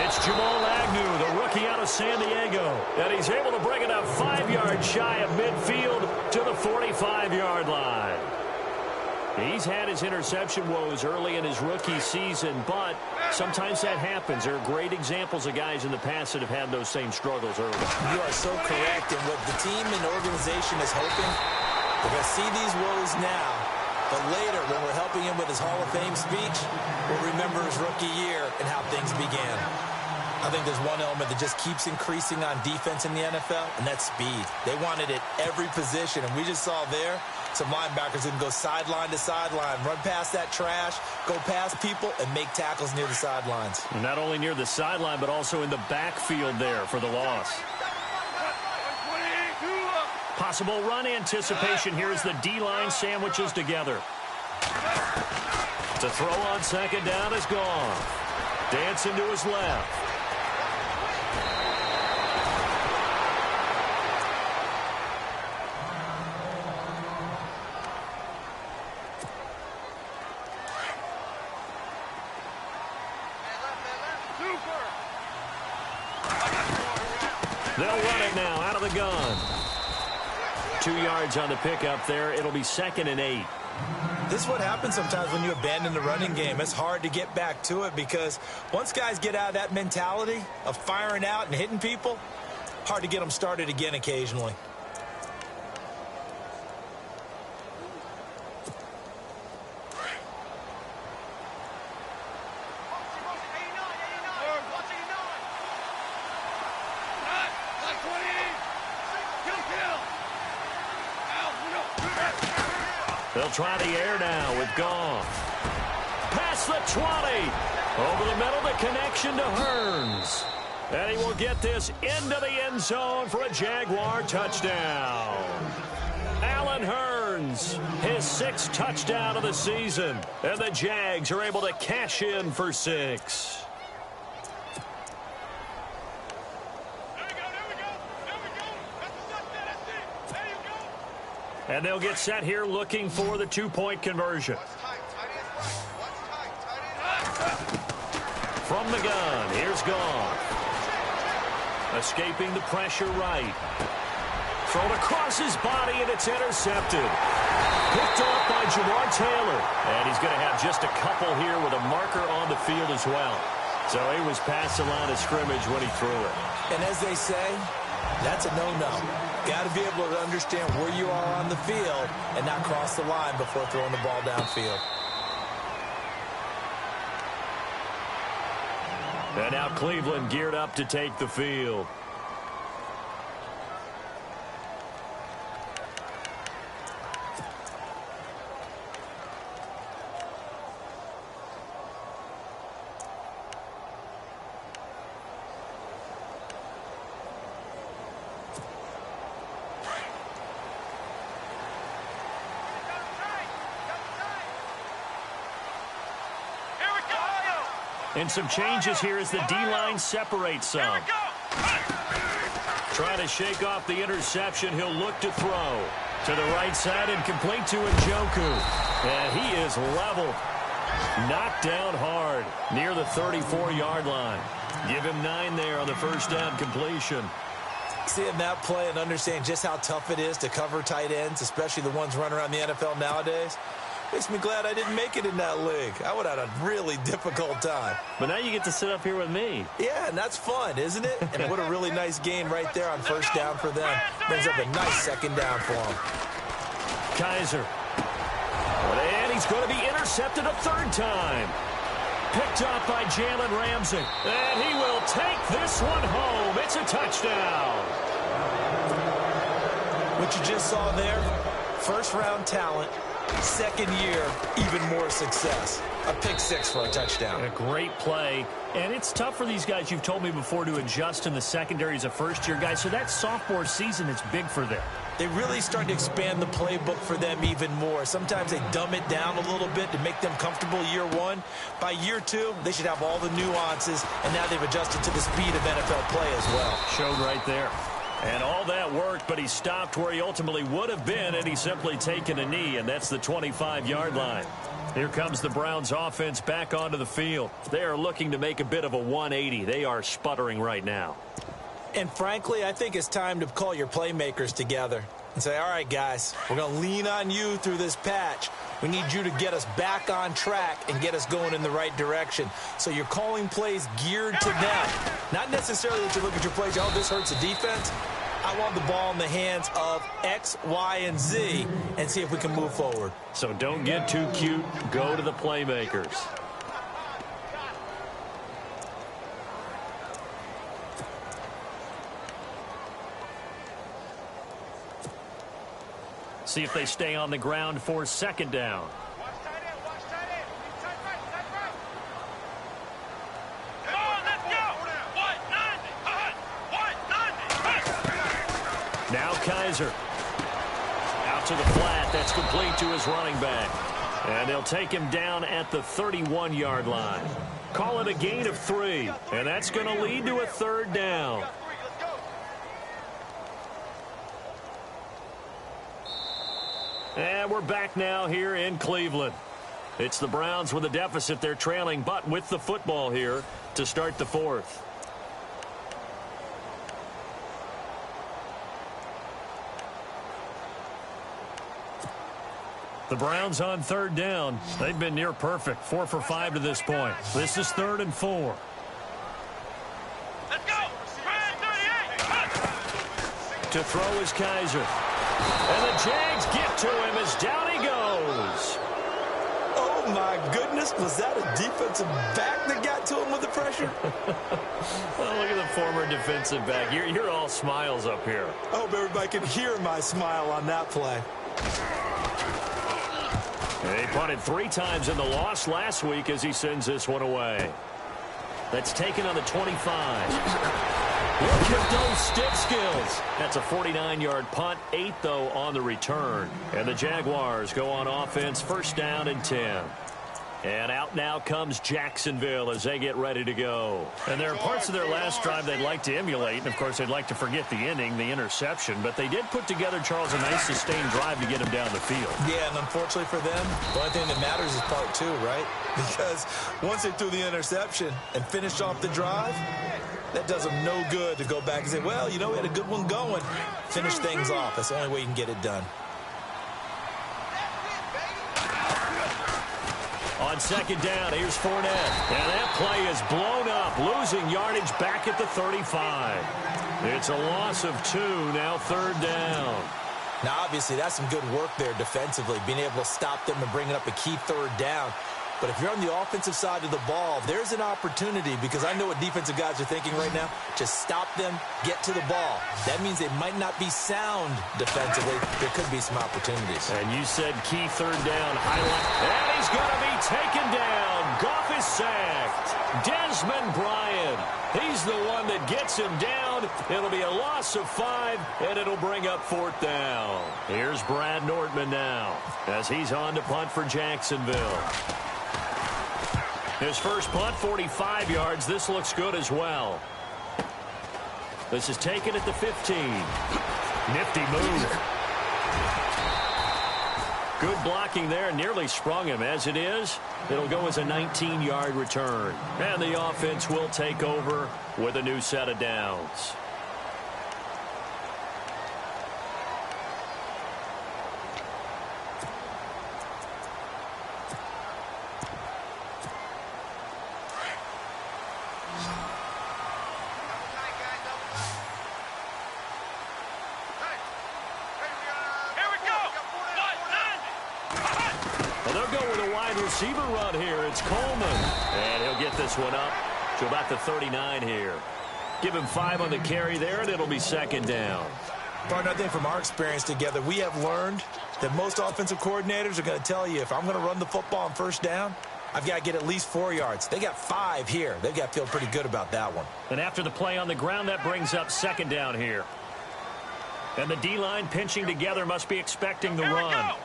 It's Jamal Agnew, the rookie out of San Diego. And he's able to bring it up 5 yards shy of midfield to the 45-yard line. He's had his interception woes early in his rookie season, but sometimes that happens. There are great examples of guys in the past that have had those same struggles early. You are so correct. And what the team and the organization is hoping, we're going to see these woes now. But later, when we're helping him with his Hall of Fame speech, we'll remember his rookie year and how things began. I think there's one element that just keeps increasing on defense in the NFL, and that's speed. They want it at every position, and we just saw there some linebackers who can go sideline to sideline, run past that trash, go past people, and make tackles near the sidelines. And not only near the sideline, but also in the backfield there for the loss. Possible run anticipation here as the D-line sandwiches together. To throw on 2nd down is gone. Dancing to his left. They'll run it now out of the gun. 2 yards on the pickup there. It'll be 2nd and 8. This is what happens sometimes when you abandon the running game. It's hard to get back to it because once guys get out of that mentality of firing out and hitting people, hard to get them started again occasionally. They'll try the air now with Goff. Past the 20. Over the middle, the connection to Hearns. And he will get this into the end zone for a Jaguar touchdown. Allen Hearns, his 6th touchdown of the season. And the Jags are able to cash in for 6. And they'll get set here looking for the 2-point conversion. From the gun, here's Goff. Escaping the pressure right. Thrown across his body, and it's intercepted. Picked up by Jamar Taylor. And he's going to have just a couple here with a marker on the field as well. So he was past the line of scrimmage when he threw it. And as they say, that's a no-no. Got to be able to understand where you are on the field and not cross the line before throwing the ball downfield. And now Cleveland geared up to take the field. And some changes here as the D-line separates some. Trying to shake off the interception. He'll look to throw. To the right side and complete to Njoku. And he is leveled. Knocked down hard near the 34-yard line. Give him 9 there on the first down completion. Seeing that play and understand just how tough it is to cover tight ends, especially the ones running around the NFL nowadays, makes me glad I didn't make it in that league. I would have had a really difficult time. But now you get to sit up here with me. Yeah, and that's fun, isn't it? And what a really nice game right there on first down for them. Brings up a nice second down for them. Kaiser. And he's going to be intercepted a third time. Picked up by Jalen Ramsey. And he will take this one home. It's a touchdown. What you just saw there, first-round talent, second year, even more success. A pick 6 for a touchdown. A great play. And it's tough for these guys, you've told me before, to adjust in the secondary as a first-year guy. So that sophomore season is big for them. They really start to expand the playbook for them even more. Sometimes they dumb it down a little bit to make them comfortable year 1. By year 2, they should have all the nuances, and now they've adjusted to the speed of NFL play as well. Showed right there. And all that worked, but he stopped where he ultimately would have been, and he's simply taken a knee, and that's the 25-yard line. Here comes the Browns offense back onto the field. They are looking to make a bit of a 180. They are sputtering right now. And frankly, I think it's time to call your playmakers together and say, all right, guys, we're going to lean on you through this patch. We need you to get us back on track and get us going in the right direction. So you're calling plays geared to them. Not necessarily that you look at your plays, oh, this hurts the defense. I want the ball in the hands of X, Y, and Z and see if we can move forward. So don't get too cute. Go to the playmakers. See if they stay on the ground for second down. Now Kaiser. Out to the flat. That's complete to his running back. And they'll take him down at the 31-yard line. Call it a gain of 3. And that's going to lead to a third down. And we're back now here in Cleveland. It's the Browns with a deficit. They're trailing, but with the football here to start the fourth. The Browns on third down. They've been near perfect. 4 for 5 to this point. This is 3rd and 4. Let's go. To throw is Kaiser. And the Jags get to him as down he goes. Oh, my goodness. Was that a defensive back that got to him with the pressure? Well, look at the former defensive back. You're all smiles up here. I hope everybody can hear my smile on that play. He punted 3 times in the loss last week as he sends this one away. That's taken on the 25. Look at those stick skills. That's a 49-yard punt, 8, though, on the return. And the Jaguars go on offense, first down and 10. And out now comes Jacksonville as they get ready to go. And there are parts of their last drive they'd like to emulate. And, of course, they'd like to forget the inning, the interception. But they did put together, Charles, a nice sustained drive to get him down the field. Yeah, and unfortunately for them, the only thing that matters is part 2, right? Because once they threw the interception and finished off the drive, that does them no good to go back and say, well, you know, we had a good one going. Finish things off. That's the only way you can get it done. On second down, here's Fournette. And that play is blown up, losing yardage back at the 35. It's a loss of 2, now 3rd down. Now, obviously, that's some good work there defensively, being able to stop them and bringing up a key 3rd down. But if you're on the offensive side of the ball, there's an opportunity, because I know what defensive guys are thinking right now. Just stop them, get to the ball. That means they might not be sound defensively. There could be some opportunities. And you said key 3rd down highlight. And he's going to be taken down. Goff is sacked. Desmond Bryant. He's the one that gets him down. It'll be a loss of 5, and it'll bring up 4th down. Here's Brad Nordman now as he's on to punt for Jacksonville. His first punt, 45 yards. This looks good as well. This is taken at the 15. Nifty move. Good blocking there. Nearly sprung him. As it is, it'll go as a 19-yard return. And the offense will take over with a new set of downs. Receiver run here. It's Coleman. And he'll get this one up to about the 39 here. Give him 5 on the carry there, and it'll be second down. Partner, I think from our experience together, we have learned that most offensive coordinators are going to tell you, if I'm going to run the football on first down, I've got to get at least 4 yards. They got 5 here. They've got to feel pretty good about that one. And after the play on the ground, that brings up second down here. And the D-line pinching together must be expecting the run.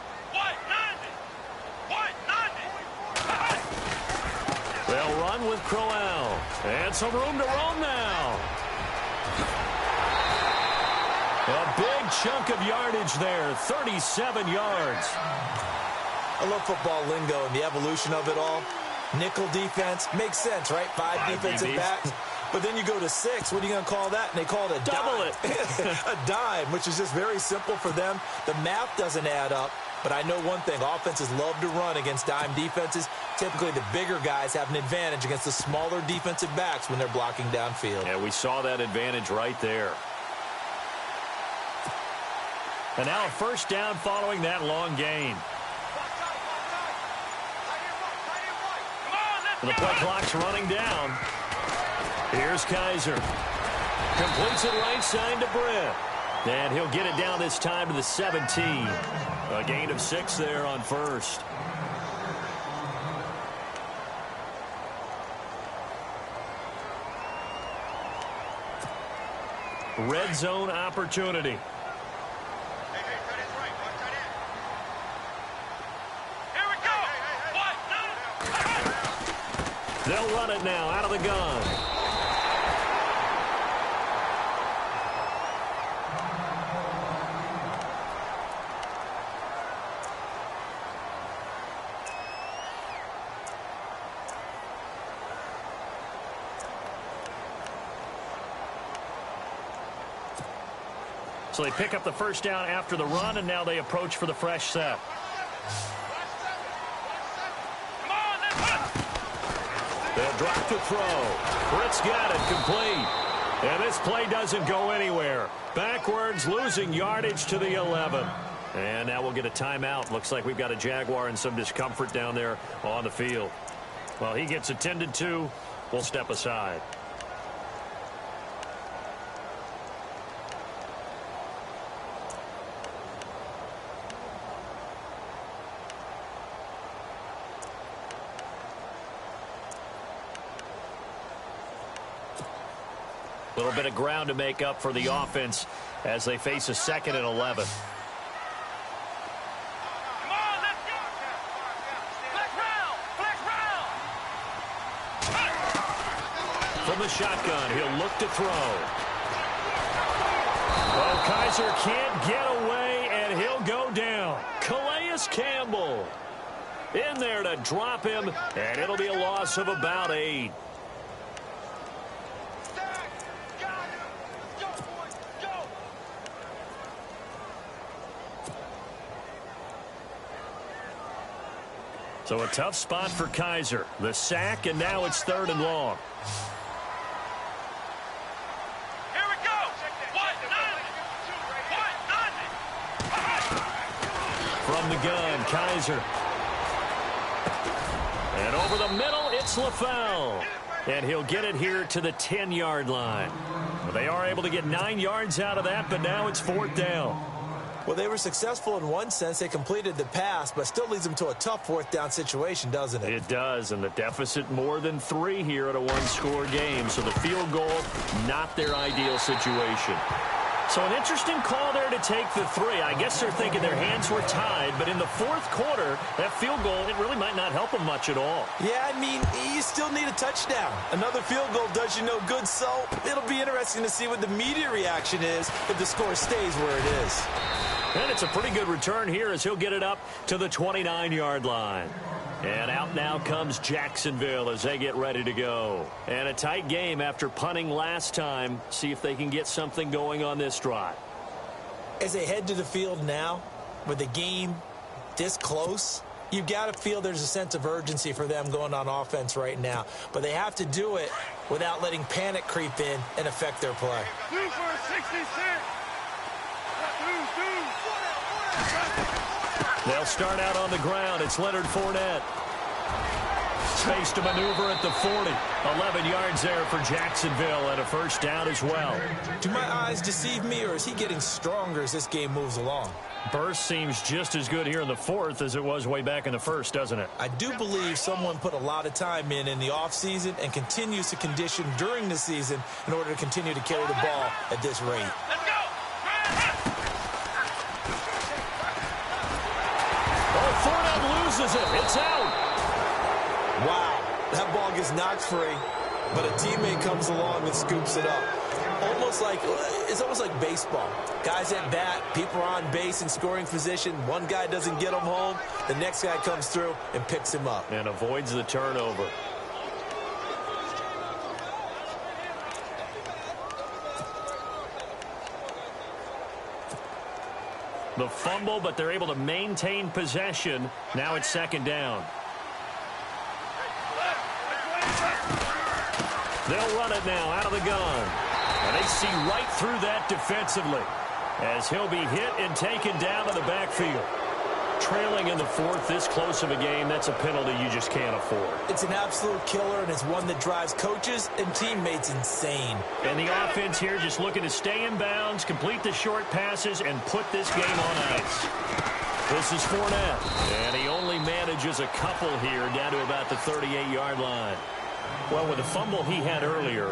They'll run with Crowell. And some room to roam now. A big chunk of yardage there, 37 yards. I love football lingo and the evolution of it all. Nickel defense makes sense, right? 5 defensive backs. But then you go to 6. What are you going to call that? And they call it a double dime. A dime, which is just very simple for them. The math doesn't add up. But I know one thing. Offenses love to run against dime defenses. Typically, the bigger guys have an advantage against the smaller defensive backs when they're blocking downfield. Yeah, we saw that advantage right there. And now a first down following that long gain. And the play clock's running down. Here's Kaiser. Completes it right side to Britt. And he'll get it down this time to the 17. A gain of 6 there on first. Red zone opportunity. They'll run it now out of the gun. So they pick up the first down after the run, and now they approach for the fresh set. They'll drop to throw. Britt's got it complete. And this play doesn't go anywhere. Backwards, losing yardage to the 11. And now we'll get a timeout. Looks like we've got a Jaguar in some discomfort down there on the field. Well, he gets attended to. We'll step aside. A little bit of ground to make up for the offense as they face a 2nd and 11. From the shotgun, he'll look to throw. Oh, Kaiser can't get away, and he'll go down. Calais Campbell in there to drop him, and it'll be a loss of about 8. So a tough spot for Kaiser. The sack, and now it's 3rd and long. Here we go. From the gun, Kaiser. And over the middle, it's LaFell. And he'll get it here to the 10-yard line. They are able to get 9 yards out of that, but now it's 4th down. Well, they were successful in one sense. They completed the pass, but still leads them to a tough 4th down situation, doesn't it? It does, and the deficit more than 3 here at a 1-score game. So the field goal, not their ideal situation. So an interesting call there to take the three. I guess they're thinking their hands were tied, but in the fourth quarter, that field goal, it really might not help them much at all. Yeah, I mean, you still need a touchdown. Another field goal does you no good, so it'll be interesting to see what the media reaction is if the score stays where it is. And it's a pretty good return here as he'll get it up to the 29-yard line. And out now comes Jacksonville as they get ready to go. And a tight game after punting last time. See if they can get something going on this drive. As they head to the field now, with the game this close, you've got to feel there's a sense of urgency for them going on offense right now. But they have to do it without letting panic creep in and affect their play. 2 for 66. They'll start out on the ground. It's Leonard Fournette. Space to maneuver at the 40. 11 yards there for Jacksonville and a first down as well. Do my eyes deceive me, or is he getting stronger as this game moves along? Burst seems just as good here in the fourth as it was way back in the first, doesn't it? I do believe someone put a lot of time in the offseason and continues to condition during the season in order to continue to carry the ball at this rate. Let's go. Fournette loses it. It's out. Wow, that ball gets knocked free, but a teammate comes along and scoops it up. It's almost like baseball. Guys at bat, people are on base in scoring position. One guy doesn't get him home. The next guy comes through and picks him up. And avoids the turnover. The fumble, but they're able to maintain possession. Now it's second down. They'll run it now out of the gun. And they see right through that defensively as he'll be hit and taken down in the backfield. Trailing in the fourth, this close of a game, that's a penalty you just can't afford. It's an absolute killer, and it's one that drives coaches and teammates insane. And the offense here just looking to stay in bounds, complete the short passes, and put this game on ice. This is Fournette, and he only manages a couple here down to about the 38-yard line. Well, with the fumble he had earlier,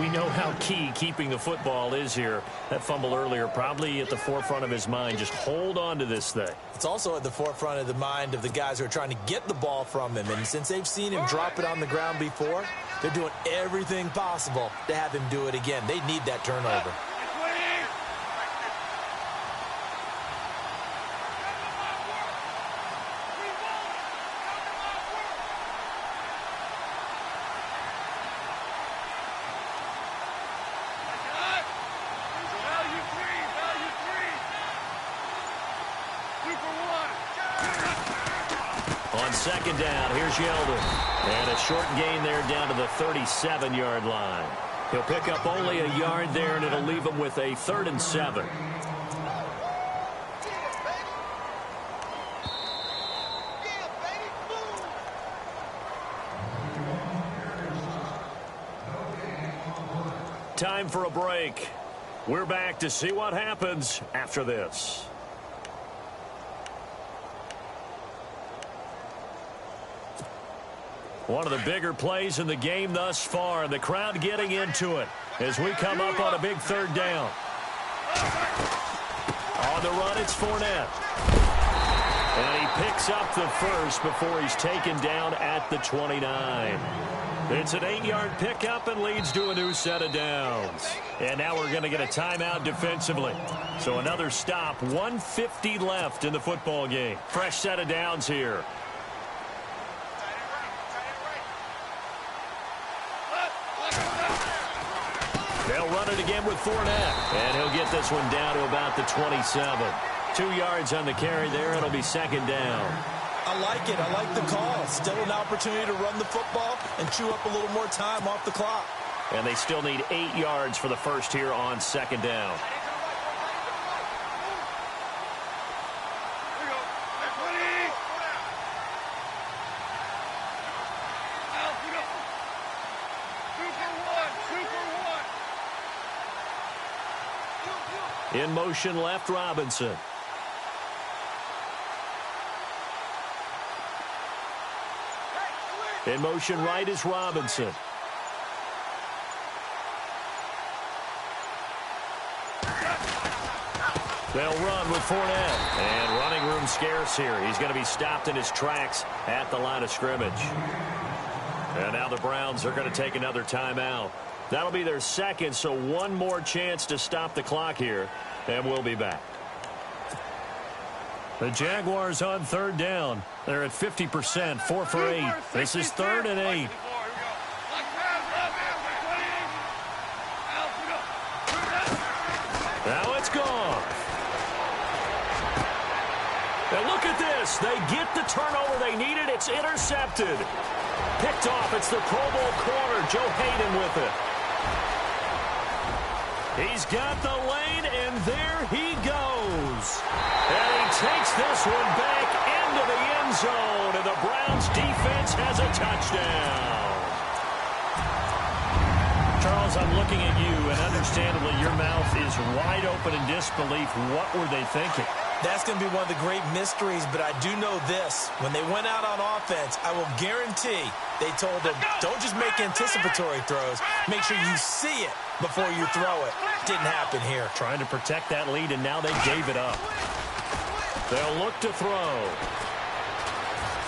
we know how key keeping the football is here. That fumble earlier probably at the forefront of his mind. Just hold on to this thing. It's also at the forefront of the mind of the guys who are trying to get the ball from him. And since they've seen him drop it on the ground before, they're doing everything possible to have him do it again. They need that turnover. Second down, here's Yeldon. And a short gain there down to the 37-yard line. He'll pick up only a yard there, and it'll leave him with a 3rd and 7. Time for a break. We're back to see what happens after this. One of the bigger plays in the game thus far, and the crowd getting into it as we come up on a big 3rd down. On the run, it's Fournette. And he picks up the first before he's taken down at the 29. It's an 8-yard pickup and leads to a new set of downs. And now we're going to get a timeout defensively. So another stop, 1:50 left in the football game. Fresh set of downs here. They'll run it again with Fournette. And he'll get this one down to about the 27. 2 yards on the carry there. It'll be second down. I like it. I like the call. Still an opportunity to run the football and chew up a little more time off the clock. And they still need 8 yards for the first here on second down. In motion left, Robinson. In motion right is Robinson. They'll run with Fournette. And running room scarce here. He's going to be stopped in his tracks at the line of scrimmage. And now the Browns are going to take another timeout. That'll be their second, so one more chance to stop the clock here. And we'll be back. The Jaguars on third down. They're at 50%, 4 for 8. This is 3rd and 8. Now it's gone. And look at this. They get the turnover they needed. It's intercepted. Picked off. It's the Pro Bowl corner, Joe Hayden with it. He's got the lane, and there he goes. And he takes this one back into the end zone, and the Browns defense has a touchdown. Charles, I'm looking at you, and understandably your mouth is wide open in disbelief. What were they thinking? That's going to be one of the great mysteries, but I do know this. When they went out on offense, I will guarantee they told them, don't just make anticipatory throws. Make sure you see it before you throw it. Didn't happen here. Trying to protect that lead, and now they gave it up. They'll look to throw.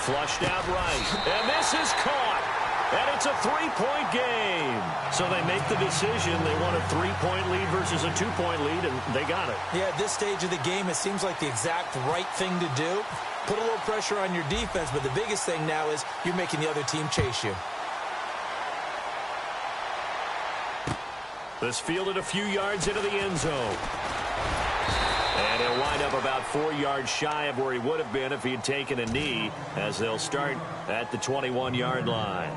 Flushed out right. And this is caught. And it's a 3-point game. So they make the decision. They want a 3-point lead versus a 2-point lead, and they got it. Yeah, at this stage of the game, it seems like the exact right thing to do. Put a little pressure on your defense, but the biggest thing now is you're making the other team chase you. This fielded a few yards into the end zone. And he'll wind up about 4 yards shy of where he would have been if he had taken a knee, as they'll start at the 21-yard line.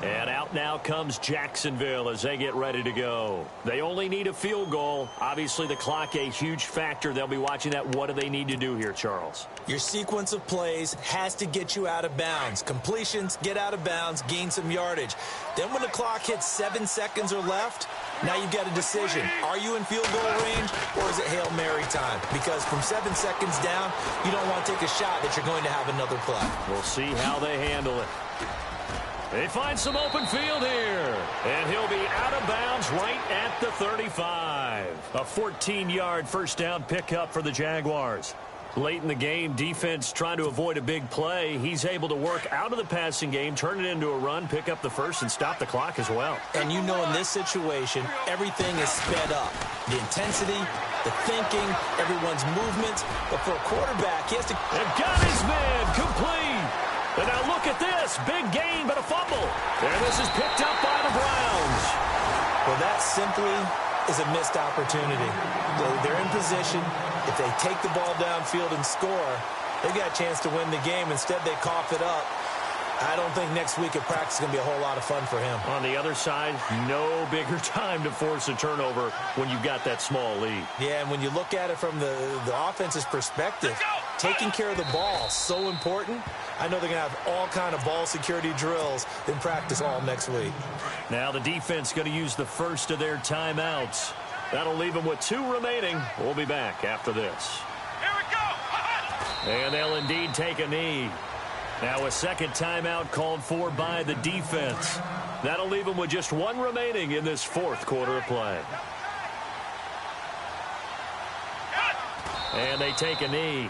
And out now comes Jacksonville as they get ready to go. They only need a field goal. Obviously, the clock a huge factor. They'll be watching that. What do they need to do here, Charles? Your sequence of plays has to get you out of bounds. Completions, get out of bounds, gain some yardage. Then when the clock hits 7 seconds or left, now you've got a decision. Are you in field goal range, or is it Hail Mary time? Because from 7 seconds down, you don't want to take a shot that you're going to have another play. We'll see how they handle it. They find some open field here. And he'll be out of bounds right at the 35. A 14-yard first down pickup for the Jaguars. Late in the game, defense trying to avoid a big play. He's able to work out of the passing game, turn it into a run, pick up the first, and stop the clock as well. And you know in this situation, everything is sped up. The intensity, the thinking, everyone's movements. But for a quarterback, he has to... And got his man complete. And now look at this. Big gain, but a fumble. And this is picked up by the Browns. Well, that simply is a missed opportunity. They're in position. If they take the ball downfield and score, they've got a chance to win the game. Instead, they cough it up. I don't think next week at practice is going to be a whole lot of fun for him. On the other side, no bigger time to force a turnover when you've got that small lead. Yeah, and when you look at it from the offense's perspective, taking care of the ball is so important. I know they're going to have all kind of ball security drills in practice all next week. Now the defense going to use the first of their timeouts. That'll leave them with 2 remaining. We'll be back after this. Here we go. And they'll indeed take a knee. Now a second timeout called for by the defense. That'll leave them with just 1 remaining in this 4th quarter of play. And they take a knee.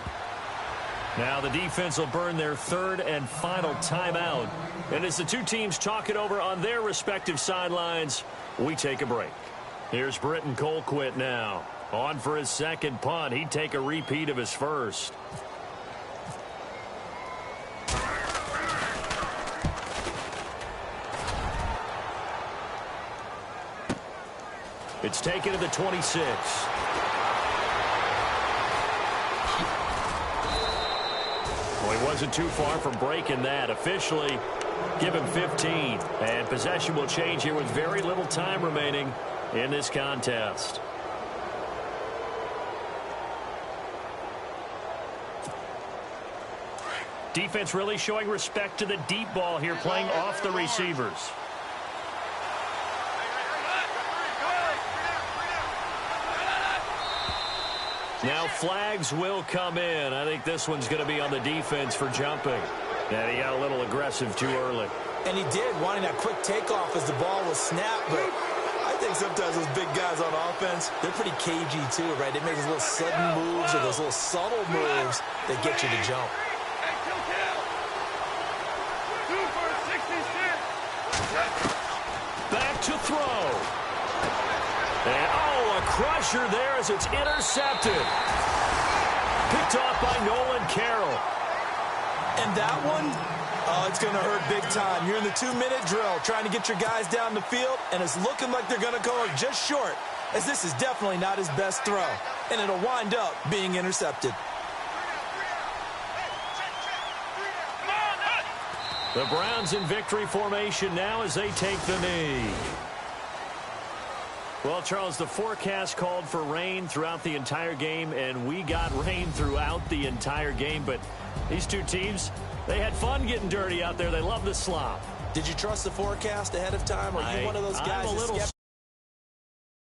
Now the defense will burn their 3rd and final timeout. And as the two teams talk it over on their respective sidelines, we take a break. Here's Britton Colquitt now. On for his second punt. He'd take a repeat of his first. It's taken to the 26. Well, he wasn't too far from breaking that. Officially, give him 15. And possession will change here with very little time remaining in this contest. Defense really showing respect to the deep ball here, playing off the receivers. Now flags will come in. I think this one's going to be on the defense for jumping. And he got a little aggressive too early. And he did, wanting that quick takeoff as the ball was snapped, but I think sometimes those big guys on offense, they're pretty cagey too, right? They make those little sudden moves or those little subtle moves that get you to jump. Back to throw. And, oh, a crusher there as it's intercepted. Picked off by Nolan Carroll. And that one, oh, it's going to hurt big time. You're in the 2-minute drill trying to get your guys down the field, and it's looking like they're going to go just short, as this is definitely not his best throw, and it'll wind up being intercepted. The Browns in victory formation now as they take the knee. Well, Charles, the forecast called for rain throughout the entire game, and we got rain throughout the entire game. But these two teams, they had fun getting dirty out there. They love the slop. Did you trust the forecast ahead of time? Or are you one of those guys I'm a little skeptical?